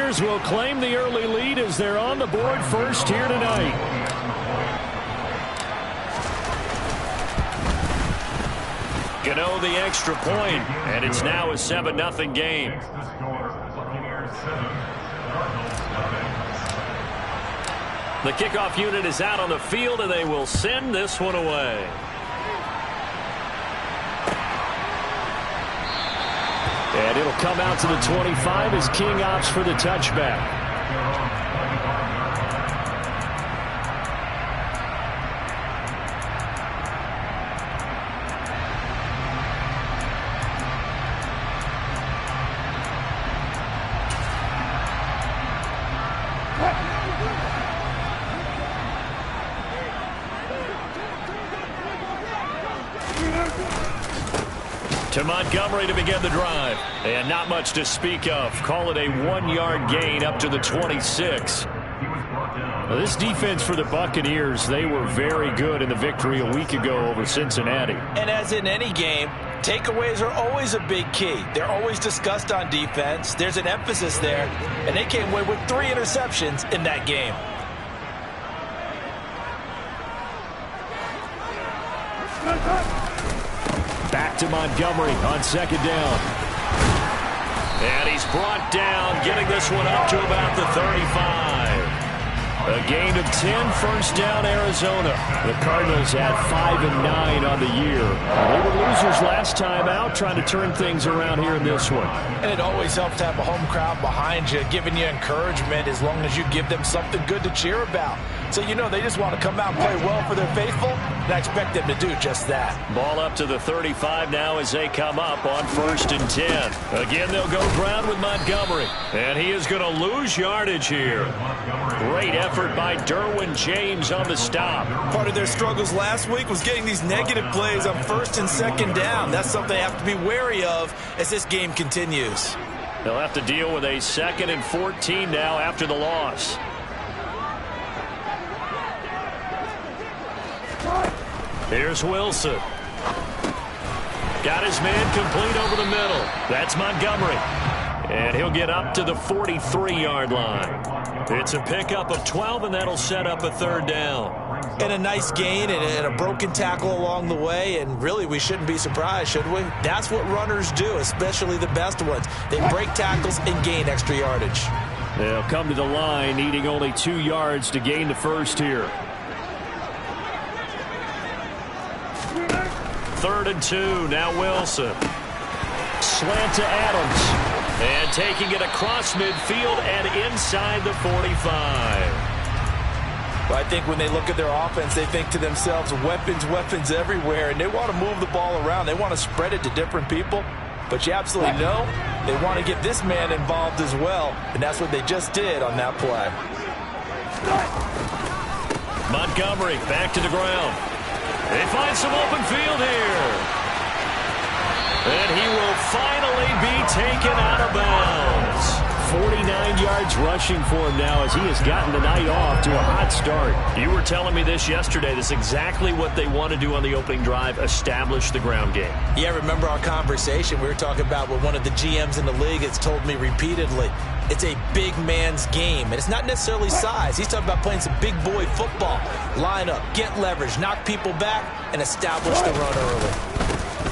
Buccaneers will claim the early lead as they're on the board first here tonight. Gano the extra point, and it's now a 7-0 game. The kickoff unit is out on the field, and they will send this one away. And it'll come out to the 25 as King opts for the touchback. To Montgomery to begin the drive. And not much to speak of. Call it a 1-yard gain up to the 26. Now, this defense for the Buccaneers, they were very good in the victory a week ago over Cincinnati. And as in any game, takeaways are always a big key. They're always discussed on defense. There's an emphasis there. And they came away with 3 interceptions in that game. Back to Montgomery on second down. And he's brought down, getting this one up to about the 35. A gain of 10, first down, Arizona. The Cardinals had 5 and 9 on the year. They were losers last time out, trying to turn things around here in this one. And it always helps to have a home crowd behind you, giving you encouragement as long as you give them something good to cheer about. So you know they just want to come out and play well for their faithful, and I expect them to do just that. Ball up to the 35 now as they come up on 1st and 10. Again, they'll go ground with Montgomery. And he is going to lose yardage here. Great effort by Derwin James on the stop. Part of their struggles last week was getting these negative plays on 1st and 2nd down. That's something they have to be wary of as this game continues. They'll have to deal with a 2nd and 14 now after the loss. Here's Wilson. Got his man complete over the middle. That's Montgomery. And he'll get up to the 43-yard line. It's a pickup of 12, and that'll set up a 3rd down. And a nice gain and a broken tackle along the way, and really we shouldn't be surprised, should we? That's what runners do, especially the best ones. They break tackles and gain extra yardage. They'll come to the line, needing only 2 yards to gain the first here. 3rd and 2, now Wilson. Slant to Adams. And taking it across midfield and inside the 45. Well, I think when they look at their offense, they think to themselves, weapons, weapons everywhere, and they want to move the ball around. They want to spread it to different people. But you absolutely know they want to get this man involved as well, and that's what they just did on that play. Montgomery back to the ground. They find some open field here. And he will finally be taken out of bounds. 49 yards rushing for him now as he has gotten the night off to a hot start. You were telling me this yesterday. This is exactly what they want to do on the opening drive, establish the ground game. Yeah, remember our conversation? We were talking about what one of the GMs in the league has told me repeatedly. It's a big man's game, and it's not necessarily size. He's talking about playing some big boy football. Line up, get leverage, knock people back, and establish the run early.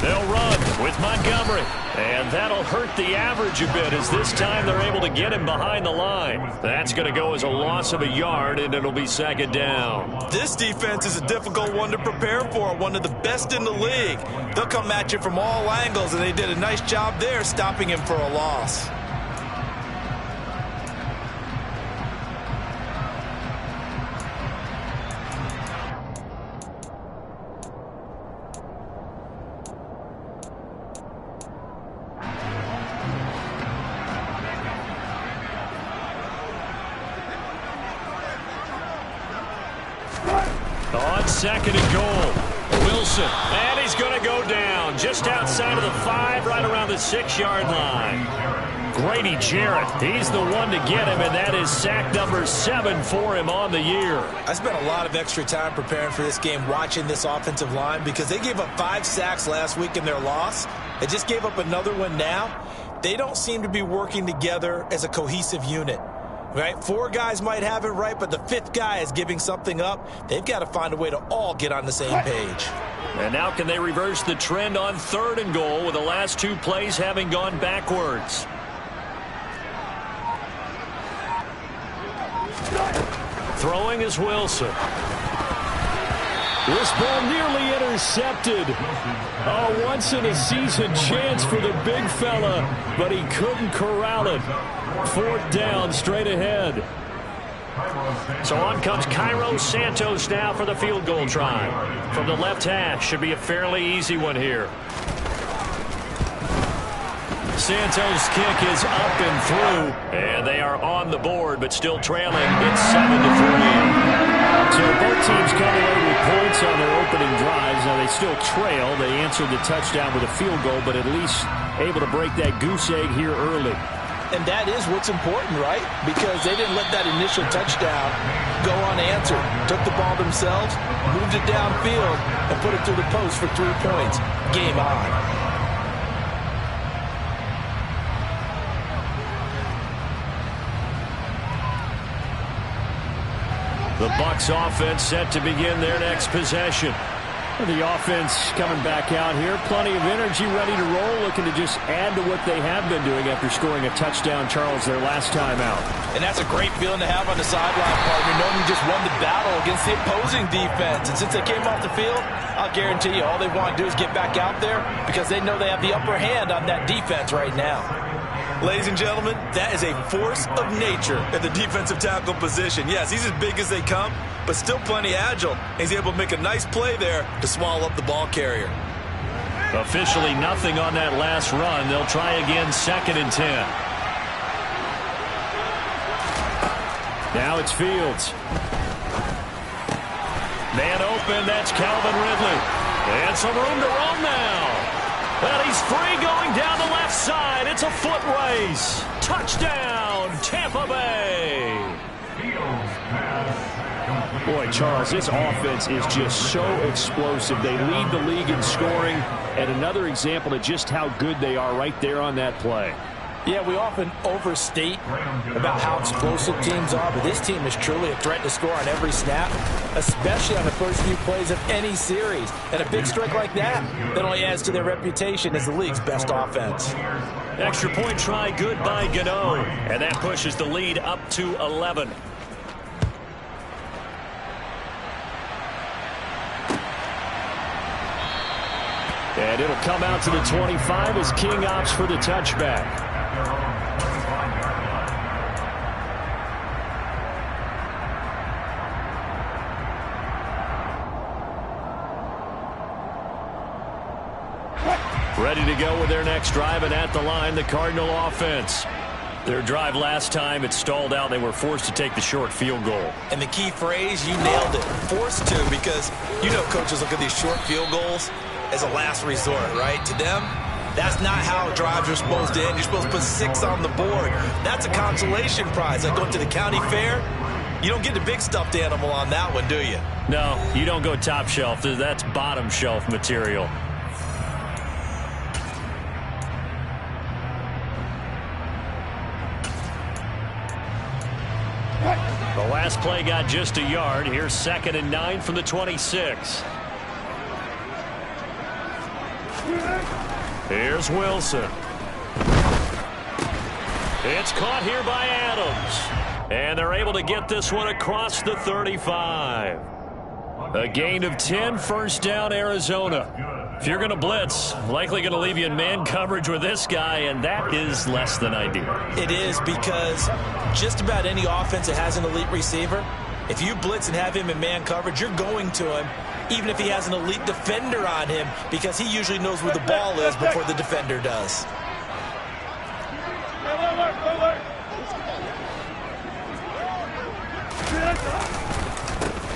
They'll run with Montgomery, and that'll hurt the average a bit as this time they're able to get him behind the line. That's going to go as a loss of a yard, and it'll be 2nd down. This defense is a difficult one to prepare for, one of the best in the league. They'll come at you from all angles, and they did a nice job there stopping him for a loss. On 2nd and goal, Wilson, and he's going to go down just outside of the 5, right around the 6-yard line. Grady Jarrett, he's the one to get him, and that is sack number 7 for him on the year. I spent a lot of extra time preparing for this game, watching this offensive line, because they gave up 5 sacks last week in their loss. They just gave up another one now. they don't seem to be working together as a cohesive unit. Right? 4 guys might have it right, but the 5th guy is giving something up. They've got to find a way to all get on the same page. And now can they reverse the trend on 3rd and goal with the last 2 plays having gone backwards? Throwing is Wilson. This ball nearly intercepted. A once-in-a-season chance for the big fella, but he couldn't corral it. 4th down, straight ahead. So on comes Cairo Santos now for the field goal try. From the left hash, should be a fairly easy one here. Santos' kick is up and through, and they are on the board, but still trailing. It's 7-3. So both teams come away with points on their opening drives. Now they still trail. They answered the touchdown with a field goal, but at least able to break that goose egg here early. And that is what's important, right? Because they didn't let that initial touchdown go unanswered. Took the ball themselves, moved it downfield, and put it through the post for 3 points. Game on. The Bucs offense set to begin their next possession. The offense coming back out here. Plenty of energy, ready to roll, looking to just add to what they have been doing after scoring a touchdown, Charles, their last time out. And that's a great feeling to have on the sideline, partner, knowing you just won the battle against the opposing defense. And since they came off the field, I'll guarantee you all they want to do is get back out there because they know they have the upper hand on that defense right now. Ladies and gentlemen, that is a force of nature at the defensive tackle position. Yes, he's as big as they come, but still plenty agile. He's able to make a nice play there to swallow up the ball carrier. Officially nothing on that last run. They'll try again, 2nd and 10. Now it's Fields. Man open, that's Calvin Ridley. And some room to roam now. Well, he's free going down the left side. It's a foot race. Touchdown, Tampa Bay. Boy, Charles, this offense is just so explosive. They lead the league in scoring, and another example of just how good they are right there on that play. Yeah, we often overstate about how explosive teams are, but this team is truly a threat to score on every snap, especially on the first few plays of any series. And a big strike like that only adds to their reputation as the league's best offense. Extra point try good by Gano, and that pushes the lead up to 11. And it'll come out to the 25 as King opts for the touchback. Ready to go with their next drive, and at the line, the Cardinal offense. Their drive last time, it stalled out. They were forced to take the short field goal. And the key phrase, you nailed it. Forced to, because you know coaches look at these short field goals as a last resort, right? To them, that's not how drives are supposed to end. You're supposed to put 6 on the board. That's a consolation prize. Like going to the county fair, you don't get the big stuffed animal on that one, do you? No, you don't go top shelf. That's bottom shelf material. The last play got just a yard. Here's 2nd and 9 from the 26. Here's Wilson. It's caught here by Adams. And they're able to get this one across the 35. A gain of 10, 1st down, Arizona. If you're going to blitz, likely going to leave you in man coverage with this guy, and that is less than ideal. It is, because just about any offense that has an elite receiver, if you blitz and have him in man coverage, you're going to him, even if he has an elite defender on him, because he usually knows where the ball is before the defender does.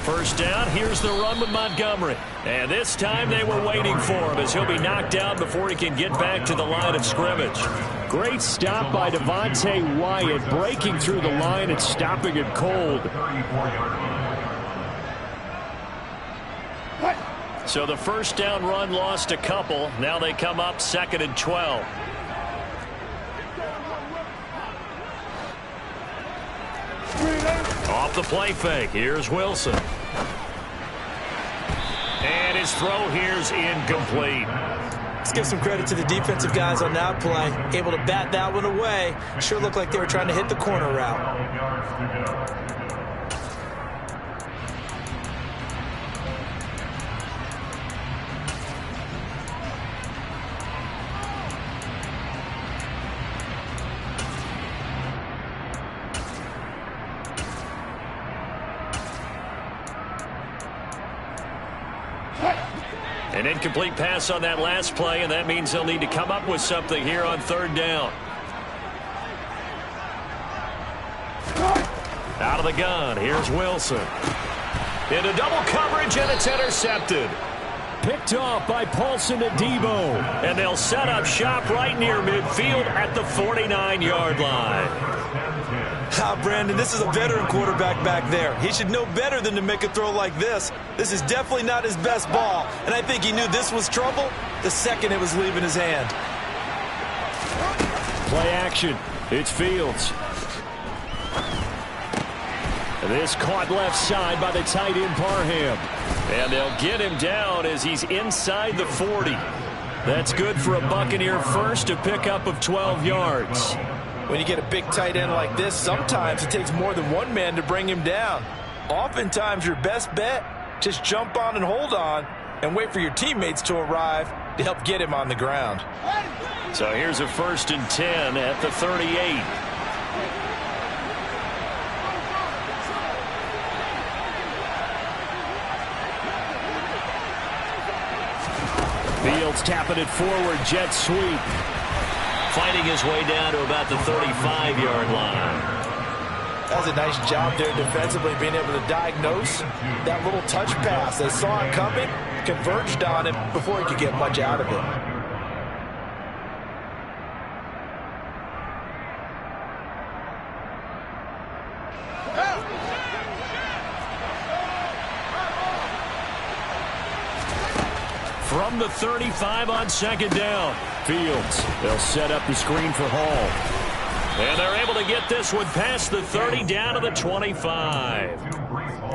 First down, here's the run with Montgomery. And this time they were waiting for him as he'll be knocked down before he can get back to the line of scrimmage. Great stop by Devontae Wyatt, breaking through the line and stopping it cold. So the first down run lost a couple. Now they come up 2nd and 12. Off the play fake, here's Wilson. And his throw here's incomplete. Let's give some credit to the defensive guys on that play. Able to bat that one away. Sure looked like they were trying to hit the corner route. An incomplete pass on that last play, and that means they'll need to come up with something here on third down. Out of the gun, here's Wilson. Into double coverage, and it's intercepted. Picked off by Paulson Adebo. And they'll set up shop right near midfield at the 49-yard line. Brandon, this is a veteran quarterback back there. He should know better than to make a throw like this. This is definitely not his best ball, and I think he knew this was trouble the second it was leaving his hand. Play action. It's Fields. This caught left side by the tight end Parham. And they'll get him down as he's inside the 40. That's good for a Buccaneer first, to pick up of 12 yards. When you get a big tight end like this, sometimes it takes more than one man to bring him down. Oftentimes, your best bet, just jump on and hold on and wait for your teammates to arrive to help get him on the ground. So here's a 1st and 10 at the 38. Fields tapping it forward, jet sweep. Fighting his way down to about the 35-yard line. That was a nice job there defensively, being able to diagnose that little touch pass. They saw it coming, converged on him before he could get much out of it. From the 35 on 2nd down. Fields, they'll set up the screen for Hall. And they're able to get this one past the 30 down to the 25.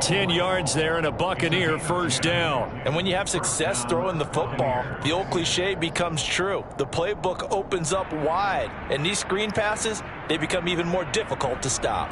10 yards there and a Buccaneer 1st down. And when you have success throwing the football, the old cliche becomes true. The playbook opens up wide, and these screen passes, they become even more difficult to stop.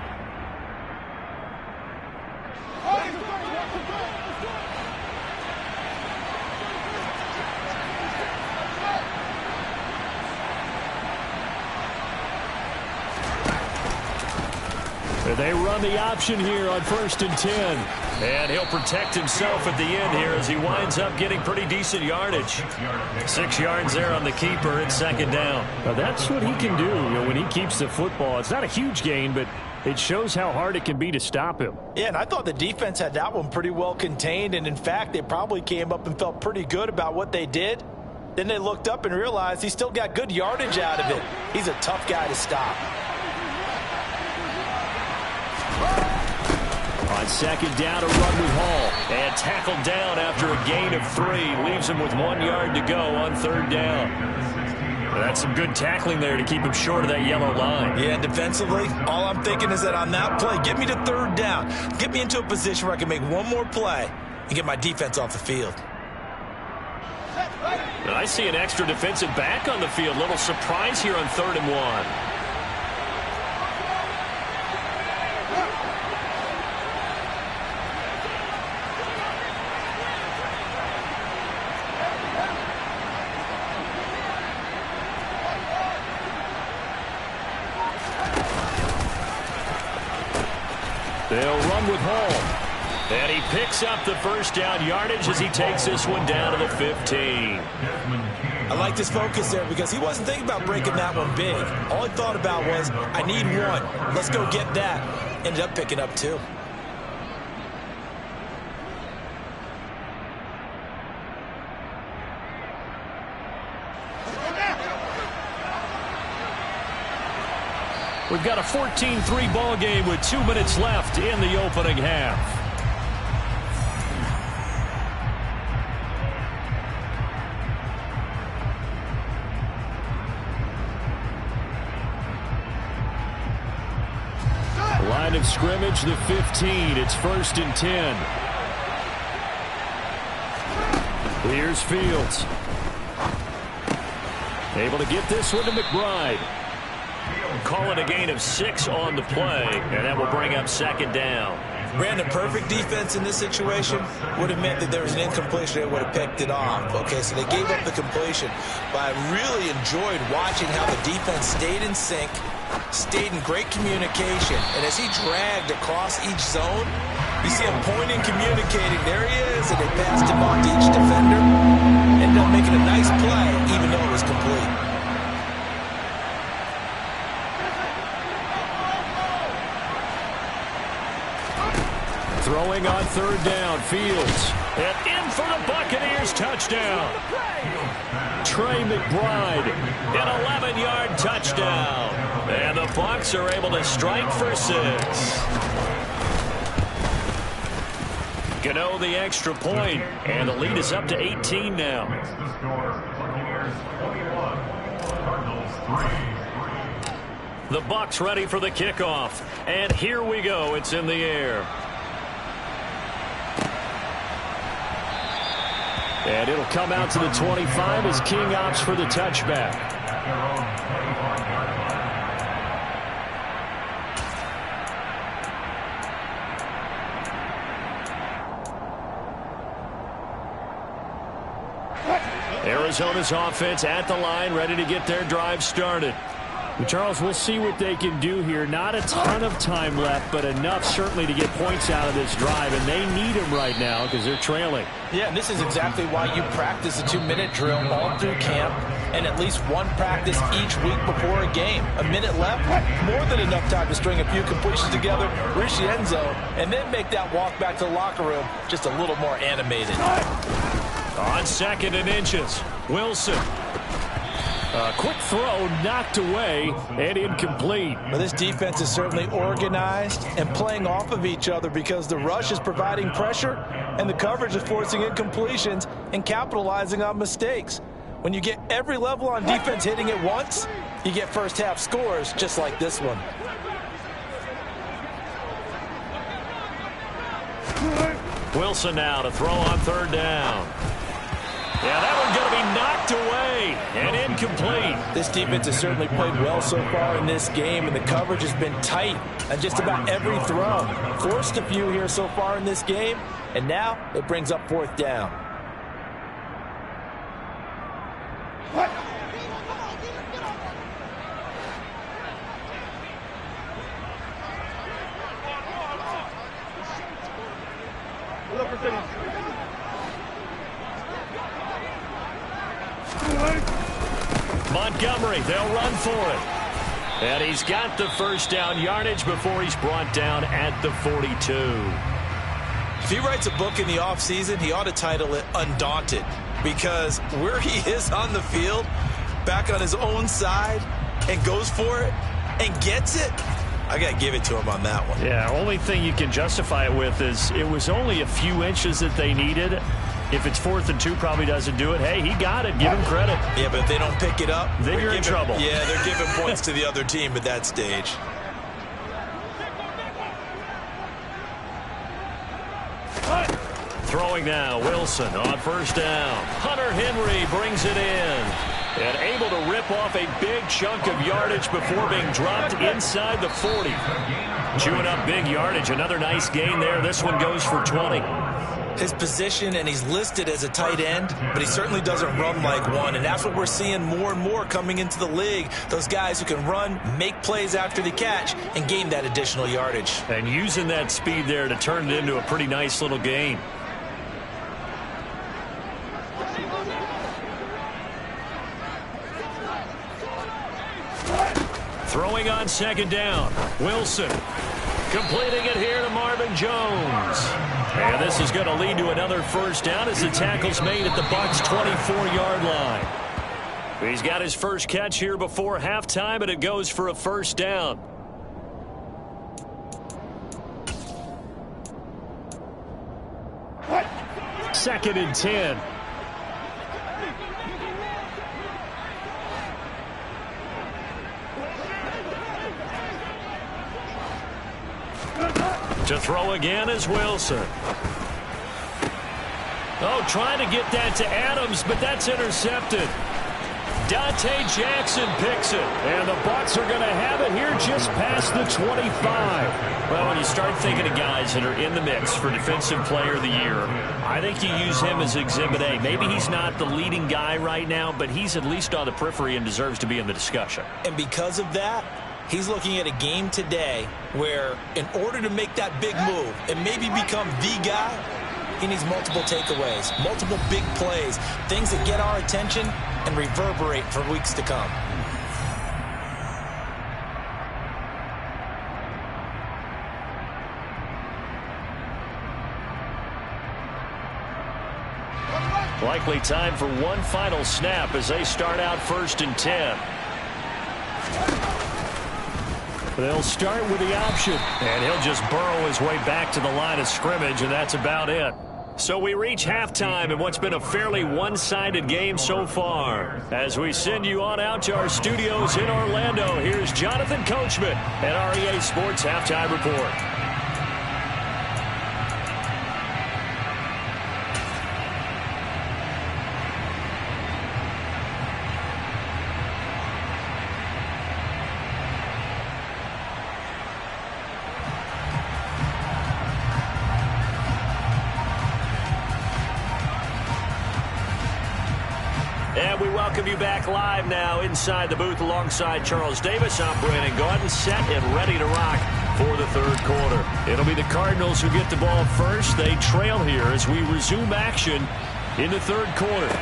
They run the option here on 1st and 10. And he'll protect himself at the end here as he winds up getting pretty decent yardage. 6 yards there on the keeper at 2nd down. Now that's what he can do, when he keeps the football. It's not a huge gain, but it shows how hard it can be to stop him. Yeah, and I thought the defense had that one pretty well contained. And, in fact, they probably came up and felt pretty good about what they did. Then they looked up and realized he still got good yardage out of it. He's a tough guy to stop. On 2nd down, a run with Hall. And tackled down after a gain of 3. Leaves him with 1 yard to go on 3rd down. Well, that's some good tackling there to keep him short of that yellow line. Yeah, and defensively, all I'm thinking is that on that play, get me to 3rd down. Get me into a position where I can make one more play and get my defense off the field. And I see an extra defensive back on the field. Little surprise here on 3rd and 1. They'll run with Hall. And he picks up the 1st down yardage as he takes this one down to the 15. I like this focus there because he wasn't thinking about breaking that one big. All he thought about was, I need 1. Let's go get that. Ended up picking up 2. We've got a 14-3 ball game with 2 minutes left in the opening half. Line of scrimmage, the 15. It's 1st and 10. Here's Fields. Able to get this one to McBride. Call it a gain of 6 on the play, and that will bring up 2nd down. Brandon, perfect defense in this situation would have meant that there was an incompletion. They would have picked it off. Okay, so they gave up the completion. But I really enjoyed watching how the defense stayed in sync, stayed in great communication. And as he dragged across each zone, you see him pointing, communicating. There he is, and they passed him off to each defender. Ended up making a nice play, even though it was complete. Throwing on 3rd down, Fields. And in for the Buccaneers touchdown. Trey McBride, an 11-yard touchdown. And the Bucs are able to strike for 6. Gano the extra point, and the lead is up to 18 now. The Bucs ready for the kickoff. And here we go. It's in the air. And it'll come out to the 25 as King opts for the touchback. Arizona's offense at the line, ready to get their drive started. Charles, we'll see what they can do here. Not a ton of time left, but enough certainly to get points out of this drive, and they need them right now because they're trailing. Yeah, and this is exactly why you practice a 2-minute drill all through camp and at least one practice each week before a game. A minute left, more than enough time to string a few completions together, reach the end zone, and then make that walk back to the locker room just a little more animated. On 2nd and inches, Wilson. A quick throw knocked away and incomplete. Well, this defense is certainly organized and playing off of each other because the rush is providing pressure and the coverage is forcing incompletions and capitalizing on mistakes. When you get every level on defense hitting at once, you get first half scores just like this one. Wilson now to throw on 3rd down. Yeah, that one's going to be knocked away and incomplete. This defense has certainly played well so far in this game, and the coverage has been tight on just about every throw. Forced a few here so far in this game, and now it brings up 4th down. Montgomery, they'll run for it. And he's got the 1st down yardage before he's brought down at the 42. If he writes a book in the offseason, he ought to title it Undaunted, because where he is on the field, back on his own side, and goes for it and gets it, I got to give it to him on that one. Yeah, only thing you can justify it with is it was only a few inches that they needed. If it's 4th and 2, probably doesn't do it. Hey, he got it. Give him credit. Yeah, but if they don't pick it up, then you're in trouble. Yeah, they're giving points to the other team at that stage. Throwing now, Wilson on 1st down. Hunter Henry brings it in. And able to rip off a big chunk of yardage before being dropped inside the 40. Chewing up big yardage. Another nice gain there. This one goes for 20. His position, and he's listed as a tight end, but he certainly doesn't run like one, and that's what we're seeing more and more coming into the league. Those guys who can run, make plays after the catch, and gain that additional yardage. And using that speed there to turn it into a pretty nice little gain. Throwing on 2nd down, Wilson. Completing it here to Marvin Jones. And this is going to lead to another 1st down as the tackle's made at the Bucs' 24-yard line. He's got his first catch here before halftime, and it goes for a 1st down. Second and 10. To throw again is Wilson. Oh, trying to get that to Adams, but that's intercepted. Dante Jackson picks it, and the Bucs are going to have it here just past the 25. Well, when you start thinking of guys that are in the mix for Defensive Player of the Year, I think you use him as Exhibit A. Maybe he's not the leading guy right now, but he's at least on the periphery and deserves to be in the discussion. And because of that, he's looking at a game today where in order to make that big move and maybe become the guy, he needs multiple takeaways, multiple big plays, things that get our attention and reverberate for weeks to come. Likely time for one final snap as they start out 1st and 10. They'll start with the option, and he'll just burrow his way back to the line of scrimmage, and that's about it. So we reach halftime in what's been a fairly one-sided game so far. As we send you on out to our studios in Orlando, here's Jonathan Coachman at REA Sports Halftime Report. And we welcome you back live now inside the booth alongside Charles Davis. I'm Brandon Gaudin, set and ready to rock for the 3rd quarter. It'll be the Cardinals who get the ball first. They trail here as we resume action in the 3rd quarter.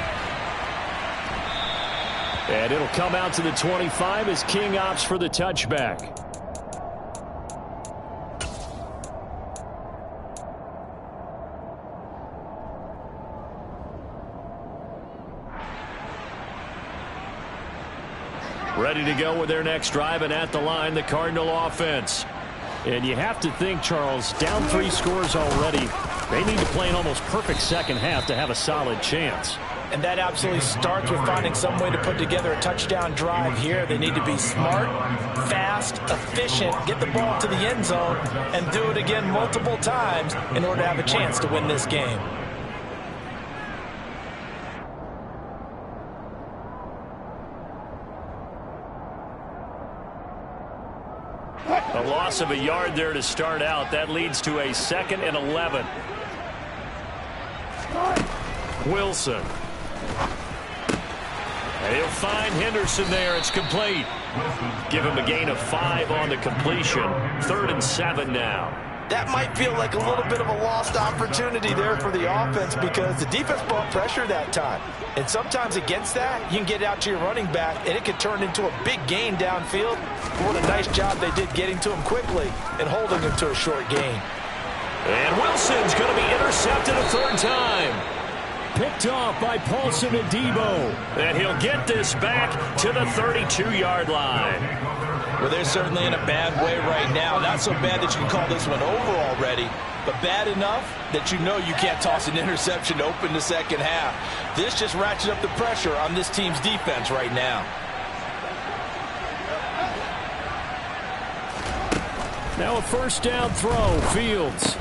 And it'll come out to the 25 as King opts for the touchback. Ready to go with their next drive, and at the line, the Cardinal offense. And you have to think, Charles, down 3 scores already. They need to play an almost perfect second half to have a solid chance. And that absolutely starts with finding some way to put together a touchdown drive here. They need to be smart, fast, efficient, get the ball to the end zone, and do it again multiple times in order to have a chance to win this game. A loss of a yard there to start out. That leads to a 2nd and 11. Wilson. And he'll find Henderson there. It's complete. Give him a gain of 5 on the completion. 3rd and 7 now. That might feel like a little bit of a lost opportunity there for the offense because the defense brought pressure that time. And sometimes against that, you can get out to your running back, and it could turn into a big gain downfield. What a nice job they did getting to him quickly and holding him to a short gain. And Wilson's going to be intercepted a 3rd time. Picked off by Paulson Adebo. And he'll get this back to the 32-yard line. Well, they're certainly in a bad way right now. Not so bad that you can call this one over already, but bad enough that you know you can't toss an interception to open the second half. This just ratchets up the pressure on this team's defense right now. Now a 1st down throw. Fields.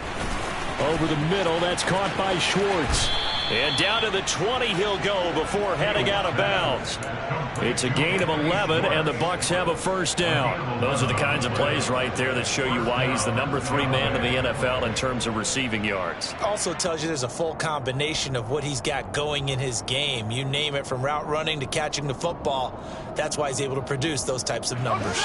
Over the middle. That's caught by Schwartz. And down to the 20 he'll go before heading out of bounds. It's a gain of 11, and the Bucs have a 1st down. Those are the kinds of plays right there that show you why he's the number 3 man in the NFL in terms of receiving yards. Also tells you there's a full combination of what he's got going in his game. You name it, from route running to catching the football. That's why he's able to produce those types of numbers.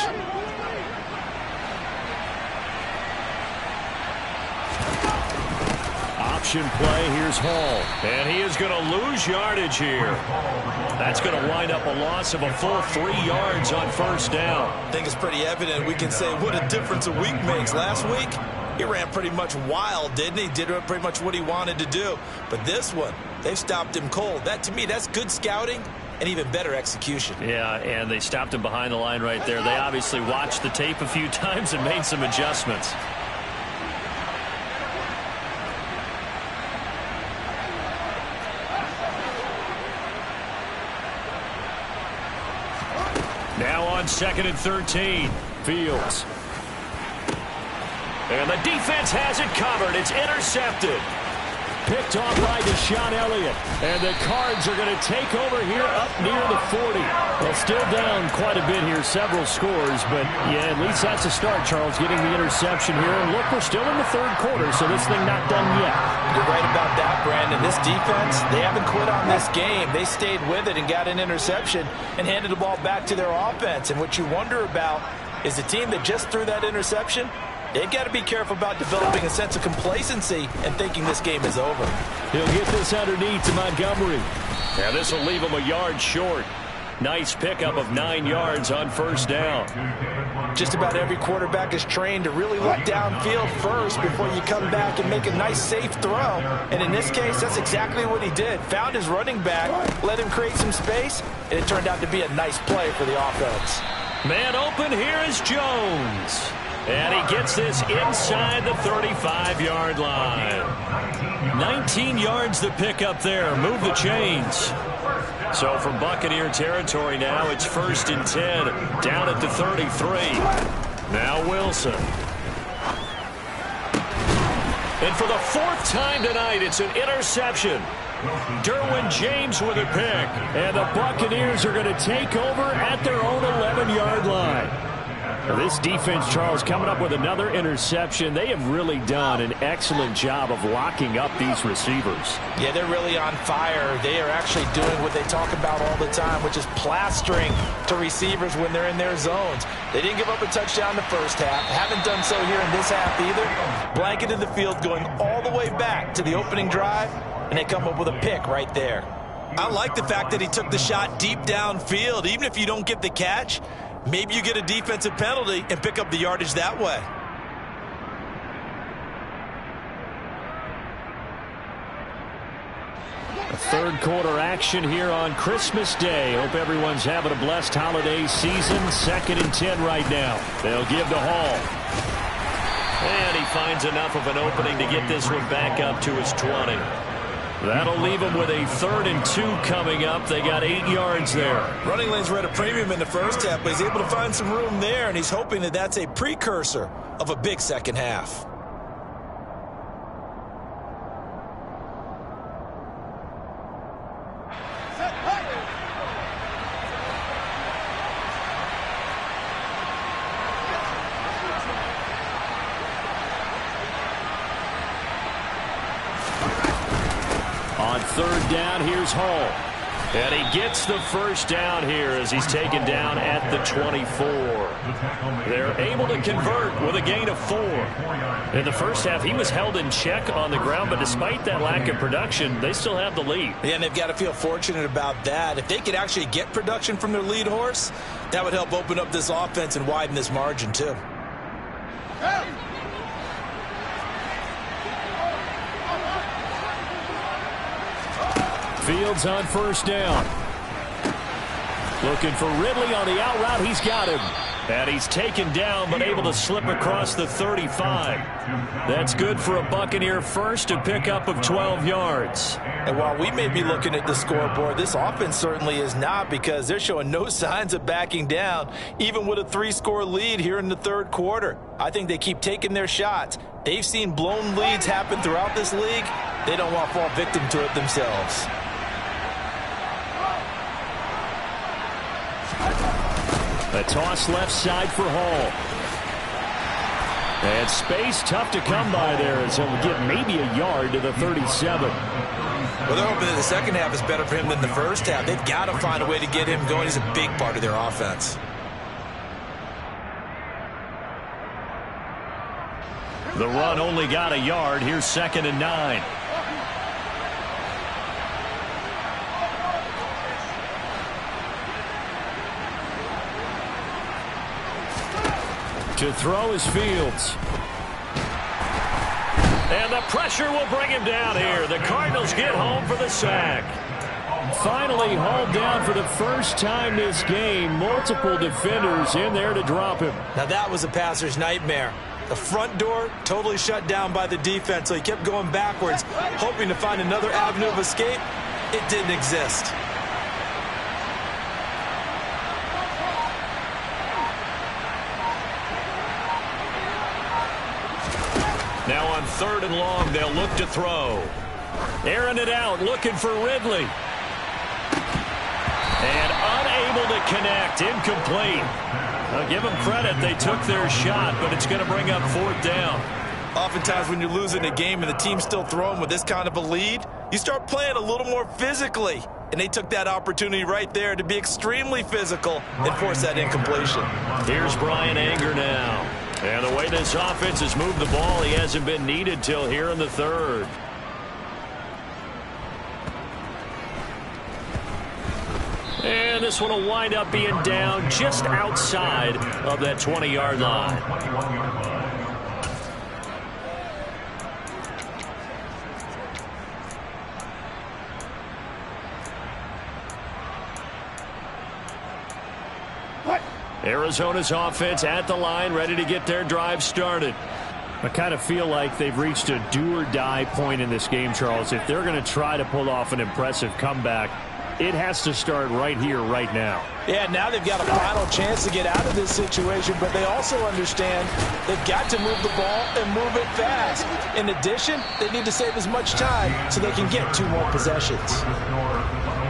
Option play. Here's Hall. And he is going to lose yardage here. That's going to wind up a loss of a full 3 yards on 1st down. I think it's pretty evident. We can say what a difference a week makes. Last week, he ran pretty much wild, didn't he? Did pretty much what he wanted to do. But this one, they've stopped him cold. That, to me, that's good scouting and even better execution. Yeah, and they stopped him behind the line right there. They obviously watched the tape a few times and made some adjustments. Now on 2nd and 13. Fields. And the defense has it covered. It's intercepted. Picked off by Deshaun Elliott. And the Cards are going to take over here up near the 40. Well, still down quite a bit here, several scores. But, yeah, at least that's a start, Charles, getting the interception here. And look, we're still in the third quarter, so this thing not done yet. You're right about that, Brandon. This defense, they haven't quit on this game. They stayed with it and got an interception and handed the ball back to their offense. And what you wonder about is the team that just threw that interception, they've got to be careful about developing a sense of complacency and thinking this game is over. He'll get this underneath to Montgomery. Now this will leave him a yard short. Nice pickup of 9 yards on first down. Just about every quarterback is trained to really look downfield first before you come back and make a nice, safe throw. And in this case, that's exactly what he did. Found his running back, let him create some space, and it turned out to be a nice play for the offense. Man open, here is Jones. And he gets this inside the 35-yard line. 19 yards to pick up there. Move the chains. So from Buccaneer territory now, it's 1st and 10. Down at the 33. Now Wilson. And for the 4th time tonight, it's an interception. Derwin James with a pick. And the Buccaneers are going to take over at their own 11-yard line. Now this defense, Charles, coming up with another interception. They have really done an excellent job of locking up these receivers. Yeah, they're really on fire. They are actually doing what they talk about all the time, which is plastering to receivers when they're in their zones. They didn't give up a touchdown in the first half. Haven't done so here in this half either. Blanketed the field going all the way back to the opening drive, and they come up with a pick right there. I like the fact that he took the shot deep downfield. Even if you don't get the catch, maybe you get a defensive penalty and pick up the yardage that way. Third quarter action here on Christmas Day. Hope everyone's having a blessed holiday season. 2nd and 10 right now. They'll give to Hall. And he finds enough of an opening to get this one back up to his 20. That'll leave him with a 3rd and 2 coming up. They got 8 yards there. Running lanes were at a premium in the first half, but he's able to find some room there, and he's hoping that that's a precursor of a big second half. On 3rd down, here's Hall. And he gets the first down here as he's taken down at the 24. They're able to convert with a gain of 4. In the first half, he was held in check on the ground, but despite that lack of production, they still have the lead. Yeah, and they've got to feel fortunate about that. If they could actually get production from their lead horse, that would help open up this offense and widen this margin, too. Fields on first down. Looking for Ridley on the out route. He's got him. And he's taken down, but able to slip across the 35. That's good for a Buccaneer first, to pick up of 12 yards. And while we may be looking at the scoreboard, this offense certainly is not, because they're showing no signs of backing down, even with a 3-score lead here in the third quarter. I think they keep taking their shots. They've seen blown leads happen throughout this league. They don't want to fall victim to it themselves. A toss left side for Hall. And space tough to come by there, as he'll get maybe a yard to the 37. Well, they're hoping that the second half is better for him than the first half. They've got to find a way to get him going. He's a big part of their offense. The run only got a yard. Here's 2nd and 9. To throw is Fields. And the pressure will bring him down here. The Cardinals get home for the sack. Finally hauled down for the first time this game. Multiple defenders in there to drop him. Now that was a passer's nightmare. The front door totally shut down by the defense, so he kept going backwards, hoping to find another avenue of escape. It didn't exist. Now on 3rd and long, they'll look to throw. Airing it out, looking for Ridley. And unable to connect, incomplete. I'll give them credit, they took their shot, but it's going to bring up 4th down. Oftentimes when you're losing a game and the team's still throwing with this kind of a lead, you start playing a little more physically. And they took that opportunity right there to be extremely physical and force that incompletion. Here's Bryan Anger now. And the way this offense has moved the ball, he hasn't been needed till here in the 3rd. And this one will wind up being down just outside of that 20-yard line. Arizona's offense at the line, ready to get their drive started. I kind of feel like they've reached a do-or-die point in this game, Charles. If they're going to try to pull off an impressive comeback, it has to start right here, right now. Yeah, now they've got a final chance to get out of this situation, but they also understand they've got to move the ball and move it fast. In addition, they need to save as much time so they can get 2 more possessions.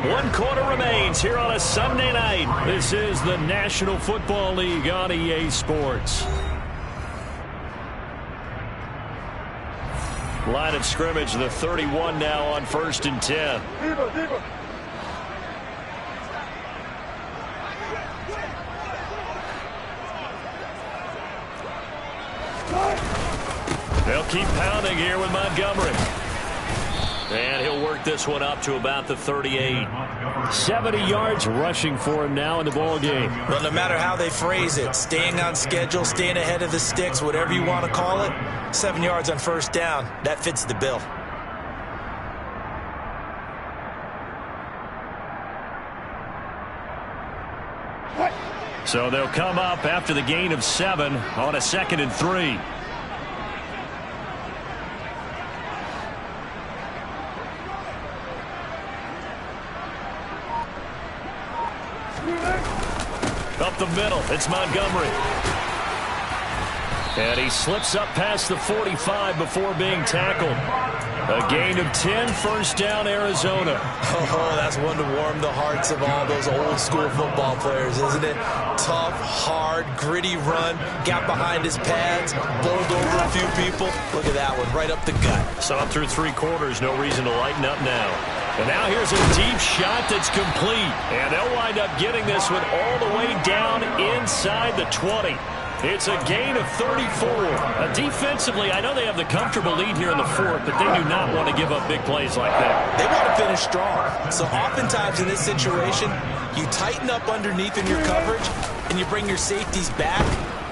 1 quarter remains here on a Sunday night. This is the National Football League on EA Sports. Line of scrimmage, the 31 now on 1st and 10. They'll keep pounding here with Montgomery. And he'll work this one up to about the 38. 70 yards rushing for him now in the ball game. Well, no matter how they phrase it, staying on schedule, staying ahead of the sticks, whatever you want to call it, 7 yards on 1st down, that fits the bill. So they'll come up after the gain of 7 on a 2nd and 3. Up the middle, it's Montgomery. And he slips up past the 45 before being tackled. A gain of 10, 1st down, Arizona. Oh, that's one to warm the hearts of all those old school football players, isn't it? Tough, hard, gritty run, got behind his pads, bowled over a few people. Look at that one, right up the gut. So up through 3 quarters, no reason to lighten up now. And now here's a deep shot that's complete. And they'll wind up getting this one all the way down inside the 20. It's a gain of 34. Defensively, I know they have the comfortable lead here in the 4th, but they do not want to give up big plays like that. They want to finish strong. So oftentimes in this situation, you tighten up underneath in your coverage, and you bring your safeties back.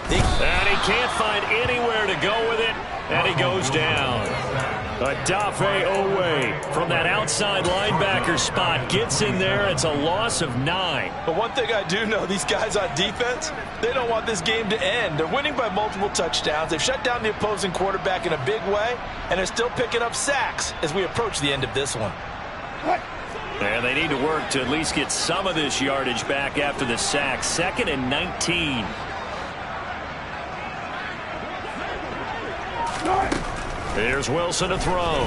And he can't find anywhere to go with it, and he goes down. Odafe Oweh from that outside linebacker spot gets in there. It's a loss of 9. But one thing I do know, these guys on defense, they don't want this game to end. They're winning by multiple touchdowns. They've shut down the opposing quarterback in a big way, and they're still picking up sacks as we approach the end of this one. And they need to work to at least get some of this yardage back after the sack. 2nd and 19. Here's Wilson to throw.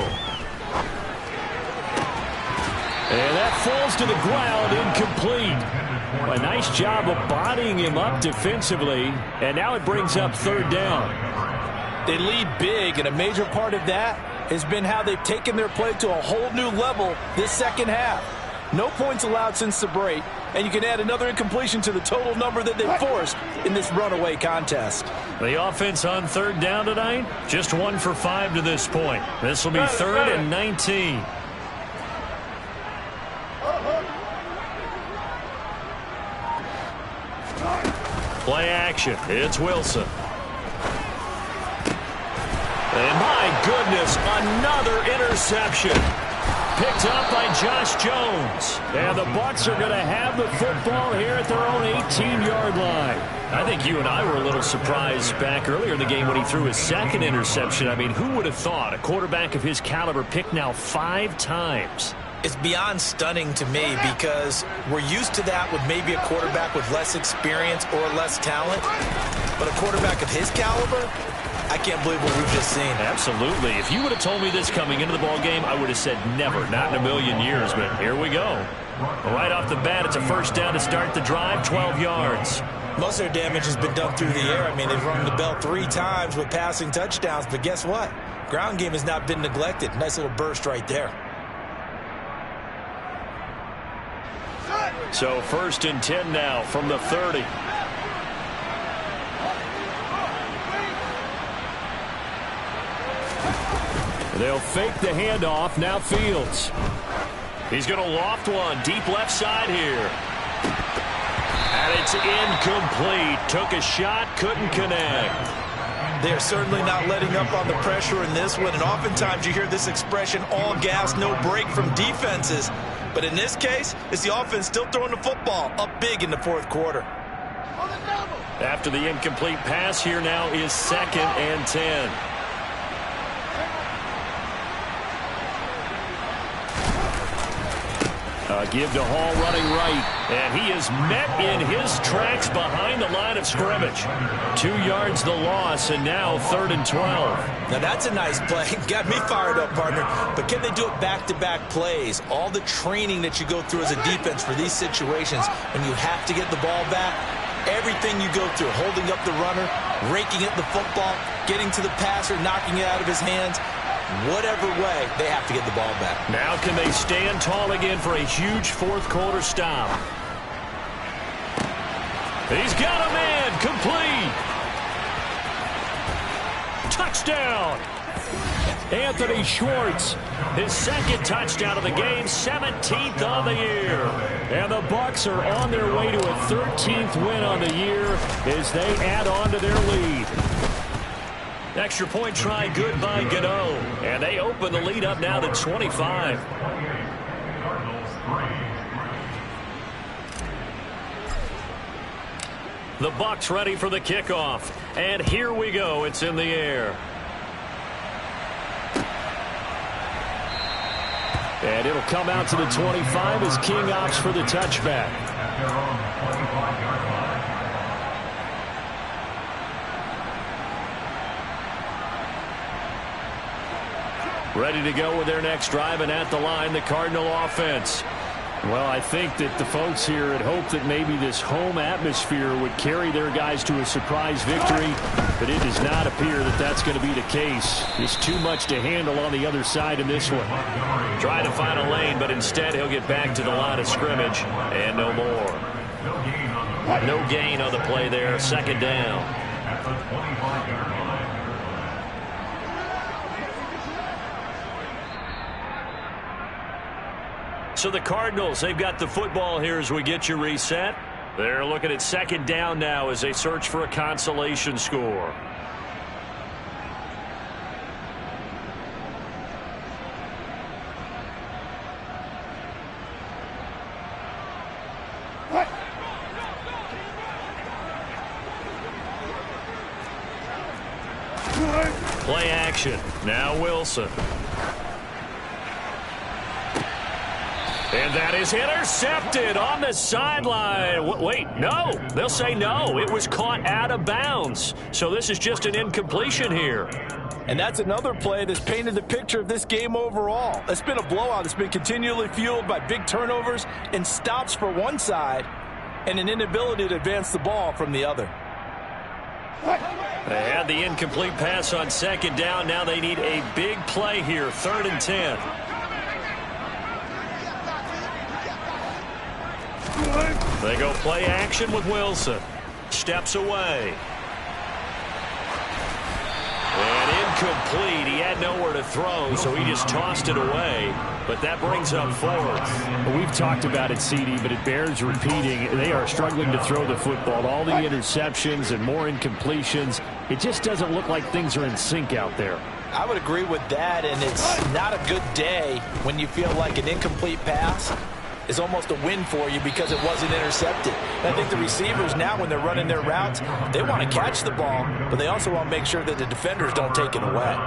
And that falls to the ground, incomplete. A nice job of bodying him up defensively, and now it brings up 3rd down. They lead big, and a major part of that has been how they've taken their play to a whole new level this 2nd half. No points allowed since the break, and you can add another incompletion to the total number that they've forced in this runaway contest. The offense on 3rd down tonight, just 1 for 5 to this point. This will be 3rd and 19. Play action. It's Wilson. And my goodness, another interception. Picked up by Josh Jones. And the Bucs are going to have the football here at their own 18-yard line. I think you and I were a little surprised back earlier in the game when he threw his 2nd interception. I mean, who would have thought a quarterback of his caliber picked now 5 times? It's beyond stunning to me because we're used to that with maybe a quarterback with less experience or less talent. But a quarterback of his caliber, I can't believe what we've just seen. Absolutely. If you would have told me this coming into the ball game, I would have said never, not in a million years, but here we go. Right off the bat, it's a first down to start the drive, 12 yards. Most of their damage has been done through the air. I mean, they've rung the bell 3 times with passing touchdowns, but guess what? Ground game has not been neglected. Nice little burst right there. So 1st and 10 now from the 30. They'll fake the handoff. Now Fields. He's going to loft one. Deep left side here. And it's incomplete. Took a shot. Couldn't connect. They're certainly not letting up on the pressure in this one. And oftentimes you hear this expression, all gas, no break from defenses. But in this case, it's the offense still throwing the football up big in the 4th quarter. After the incomplete pass, here now is 2nd and 10. Give to Hall running right. And he is met in his tracks behind the line of scrimmage. 2 yards the loss, and now 3rd and 12. Now that's a nice play. Got me fired up, partner. But can they do it back-to-back plays? All the training that you go through as a defense for these situations, when you have to get the ball back, everything you go through, holding up the runner, raking at the football, getting to the passer, knocking it out of his hands, whatever way, they have to get the ball back. Now can they stand tall again for a huge 4th quarter stop? He's got a man. Complete. Touchdown. Anthony Schwartz, his 2nd touchdown of the game, 17th on the year. And the Bucs are on their way to a 13th win on the year as they add on to their lead. Extra point try good by Gano. And they open the lead up now to 25. The Bucs ready for the kickoff. And here we go. It's in the air. And it'll come out to the 25 as King opts for the touchback. Ready to go with their next drive, and at the line, the Cardinal offense. Well, I think that the folks here had hoped that maybe this home atmosphere would carry their guys to a surprise victory, but it does not appear that that's going to be the case. It's too much to handle on the other side in this one. Trying to find a lane, but instead he'll get back to the line of scrimmage, and no more. No gain on the play there, 2nd down. At the 25-yard line. So the Cardinals, they've got the football here as we get you reset. They're looking at 2nd down now as they search for a consolation score. Play action. Now Wilson. And that is intercepted on the sideline. Wait, no. They'll say no. It was caught out of bounds. So this is just an incompletion here. And that's another play that's painted the picture of this game overall. It's been a blowout. It's been continually fueled by big turnovers and stops for one side and an inability to advance the ball from the other. They had the incomplete pass on 2nd down. Now they need a big play here, 3rd and 10. They go play action with Wilson. Steps away. And incomplete. He had nowhere to throw, so he just tossed it away. But that brings up 4th. Well, we've talked about it, CD, but it bears repeating. They are struggling to throw the football. All the interceptions and more incompletions. It just doesn't look like things are in sync out there. I would agree with that, and it's not a good day when you feel like an incomplete pass is almost a win for you because it wasn't intercepted. And I think the receivers now, when they're running their routes, they want to catch the ball, but they also want to make sure that the defenders don't take it away.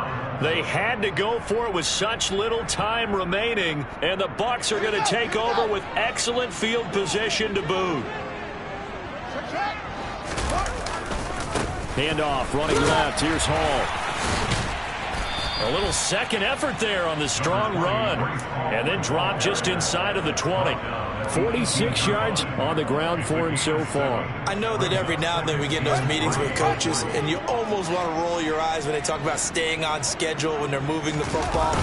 They had to go for it with such little time remaining, and the Bucs are going to take over with excellent field position to boot. Handoff, running left. Here's Hall. A little second effort there on the strong run. And then drop just inside of the 20. 46 yards on the ground for him so far. I know that every now and then we get in those meetings with coaches, and you almost want to roll your eyes when they talk about staying on schedule when they're moving the football.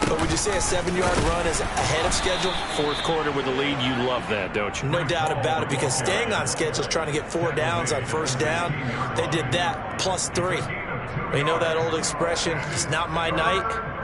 But would you say a 7-yard run is ahead of schedule? Fourth quarter with the lead, you love that, don't you? No doubt about it, because staying on schedule is trying to get 4 downs on first down. They did that plus 3. You know that old expression, it's not my night?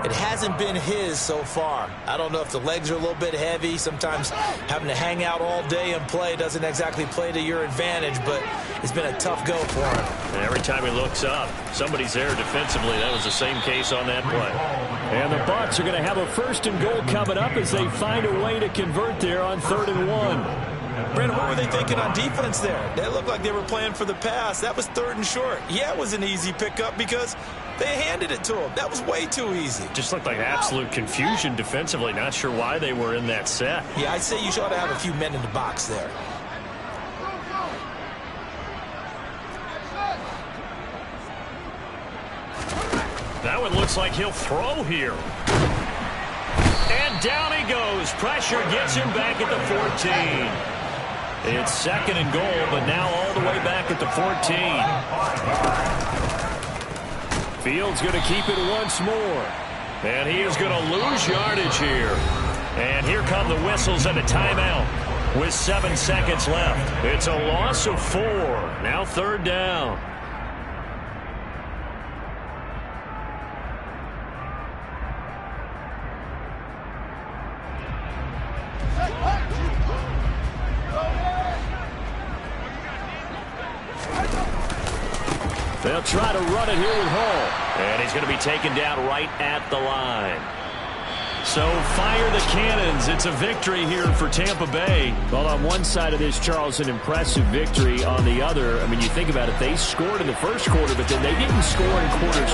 It hasn't been his so far. I don't know if the legs are a little bit heavy. Sometimes having to hang out all day and play doesn't exactly play to your advantage, but it's been a tough go for him. And every time he looks up, somebody's there defensively. That was the same case on that play. And the Bucs are going to have a 1st and goal coming up as they find a way to convert there on 3rd and 1. Brandon, what were they thinking on defense there? They looked like they were playing for the pass. That was 3rd and short. Yeah, it was an easy pickup because they handed it to him. That was way too easy. Just looked like absolute confusion defensively. Not sure why they were in that set. Yeah, I'd say you ought to have a few men in the box there. That one looks like he'll throw here. And down he goes. Pressure gets him back at the 14. It's 2nd and goal, but now all the way back at the 14. Fields going to keep it once more. And he is going to lose yardage here. And here come the whistles and a timeout with 7 seconds left. It's a loss of 4. Now 3rd down. They'll try to run it here with Hall. And he's going to be taken down right at the line. So fire the cannons. It's a victory here for Tampa Bay. Well, on one side of this, Charles, an impressive victory. On the other, I mean, you think about it, they scored in the first quarter, but then they didn't score in quarters